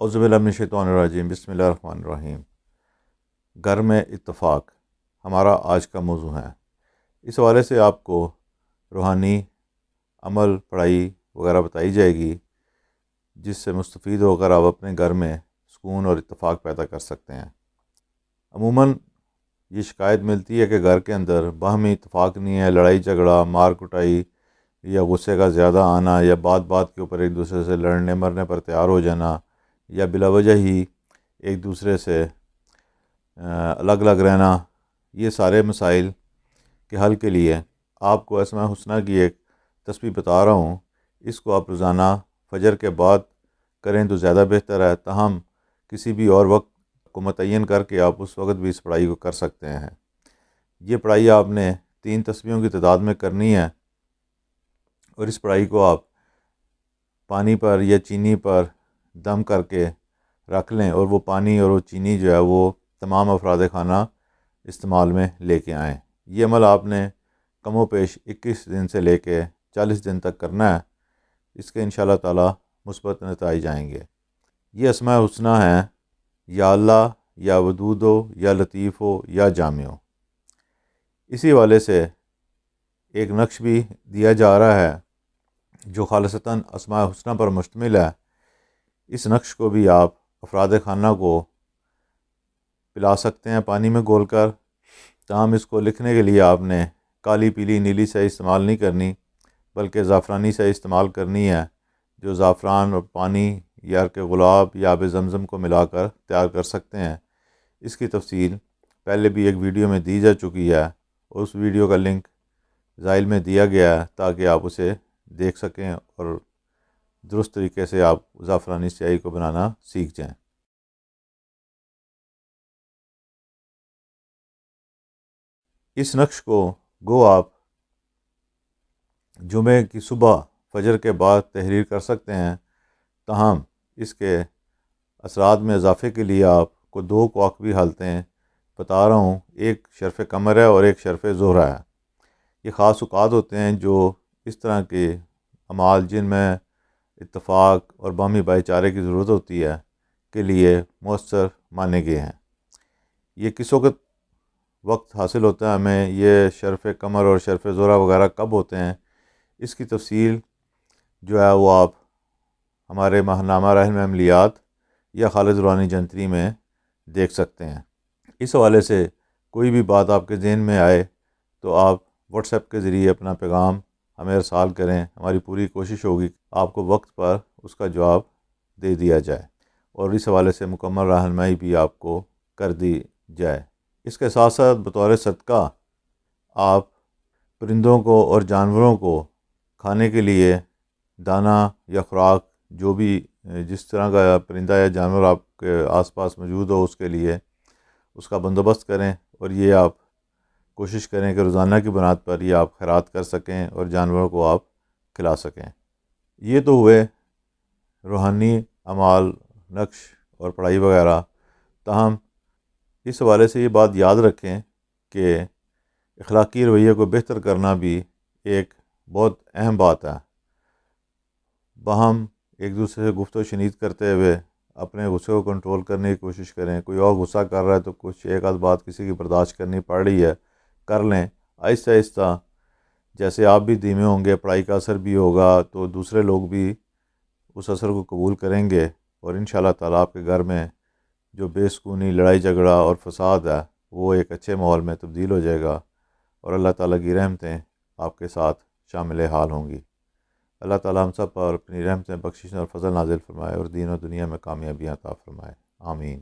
اعوذ باللہ من الشیطان الرجیم، بسم اللہ الرحمن الرحیم۔ گھر میں اتفاق ہمارا آج کا موضوع ہے۔ اس حوالے سے آپ کو روحانی عمل، پڑھائی وغیرہ بتائی جائے گی، جس سے مستفید ہو کر آپ اپنے گھر میں سکون اور اتفاق پیدا کر سکتے ہیں۔ عموماً یہ شکایت ملتی ہے کہ گھر کے اندر باہمی اتفاق نہیں ہے، لڑائی جھگڑا، مار کٹائی یا غصے کا زیادہ آنا، یا بات بات کے اوپر ایک دوسرے سے لڑنے مرنے پر تیار ہو جانا، یا بلا وجہ ہی ایک دوسرے سے الگ الگ رہنا۔ یہ سارے مسائل کے حل کے لیے آپ کو اسماء الحسنی کی ایک تسبیح بتا رہا ہوں۔ اس کو آپ روزانہ فجر کے بعد کریں تو زیادہ بہتر ہے، تاہم کسی بھی اور وقت کو متعین کر کے آپ اس وقت بھی اس پڑھائی کو کر سکتے ہیں۔ یہ پڑھائی آپ نے 3 تسبیحوں کی تعداد میں کرنی ہے، اور اس پڑھائی کو آپ پانی پر یا چینی پر دم کر کے رکھ لیں، اور وہ پانی اور وہ چینی جو ہے وہ تمام افراد خانہ استعمال میں لے کے آئیں۔ یہ عمل آپ نے کم و بیش 21 دن سے لے کے 40 دن تک کرنا ہے۔ اس کے انشاءاللہ تعالی مثبت نتائج آئیں گے۔ یہ اسماء الحسنی ہیں: یا اللہ، یا ودود ہو، یا لطیف ہو، یا جامع ہو۔ اسی حوالے سے ایک نقش بھی دیا جا رہا ہے جو خالصتاً اسماء الحسنی پر مشتمل ہے۔ اس نقش کو بھی آپ افراد خانہ کو پلا سکتے ہیں پانی میں گھول کر، تاہم اس کو لکھنے کے لیے آپ نے کالی، پیلی، نیلی سیاہی استعمال نہیں کرنی، بلکہ زعفرانی سیاہی استعمال کرنی ہے، جو زعفران اور پانی یا عرق گلاب یا آب زمزم کو ملا کر تیار کر سکتے ہیں۔ اس کی تفصیل پہلے بھی ایک ویڈیو میں دی جا چکی ہے، اور اس ویڈیو کا لنک ذیل میں دیا گیا ہے تاکہ آپ اسے دیکھ سکیں اور درست طریقے سے آپ زعفرانی سیاہی کو بنانا سیکھ جائیں۔ اس نقش کو گو آپ جمعے کی صبح فجر کے بعد تحریر کر سکتے ہیں، تاہم اس کے اثرات میں اضافے کے لیے آپ کو 2 کوق بھی حالتیں ہیں بتا رہا ہوں۔ ایک شرف قمر ہے اور ایک شرف زہرہ ہے۔ یہ خاص اوقات ہوتے ہیں جو اس طرح کے اعمال جن میں اتفاق اور باہمی بھائی چارے کی ضرورت ہوتی ہے کے لیے مؤثر مانے گئے ہیں۔ یہ کس وقت حاصل ہوتا ہے ہمیں، یہ شرف قمر اور شرف زہرہ وغیرہ کب ہوتے ہیں، اس کی تفصیل جو ہے وہ آپ ہمارے ماہنامہ رحم عملیات یا خالد روحانی جنتری میں دیکھ سکتے ہیں۔ اس حوالے سے کوئی بھی بات آپ کے ذہن میں آئے تو آپ واٹس ایپ کے ذریعے اپنا پیغام ہمیں ارسال کریں۔ ہماری پوری کوشش ہوگی آپ کو وقت پر اس کا جواب دے دیا جائے، اور اس حوالے سے مکمل رہنمائی بھی آپ کو کر دی جائے۔ اس کے ساتھ ساتھ بطور صدقہ آپ پرندوں کو اور جانوروں کو کھانے کے لیے دانہ یا خوراک، جو بھی جس طرح کا پرندہ یا جانور آپ کے آس پاس موجود ہو، اس کے لیے اس کا بندوبست کریں، اور یہ آپ کوشش کریں کہ روزانہ کی بنیاد پر یہ آپ خیرات کر سکیں اور جانوروں کو آپ کھلا سکیں۔ یہ تو ہوئے روحانی اعمال، نقش اور پڑھائی وغیرہ، تاہم اس حوالے سے یہ بات یاد رکھیں کہ اخلاقی رویے کو بہتر کرنا بھی ایک بہت اہم بات ہے۔ باہم ایک دوسرے سے گفت و شنید کرتے ہوئے اپنے غصے کو کنٹرول کرنے کی کوشش کریں۔ کوئی اور غصہ کر رہا ہے تو کچھ ایک آدھ بات کسی کی برداشت کرنی پڑ رہی ہے، کر لیں آہستہ آہستہ۔ جیسے آپ بھی دھیمے ہوں گے، پڑھائی کا اثر بھی ہوگا، تو دوسرے لوگ بھی اس اثر کو قبول کریں گے، اور انشاءاللہ تعالیٰ آپ کے گھر میں جو بے سکونی، لڑائی جھگڑا اور فساد ہے وہ ایک اچھے ماحول میں تبدیل ہو جائے گا، اور اللہ تعالیٰ کی رحمتیں آپ کے ساتھ شامل حال ہوں گی۔ اللہ تعالیٰ ہم سب پر اپنی رحمتیں، بخشش اور فضل نازل فرمائے، اور دین و دنیا میں کامیابیاں عطا فرمائے۔ آمین۔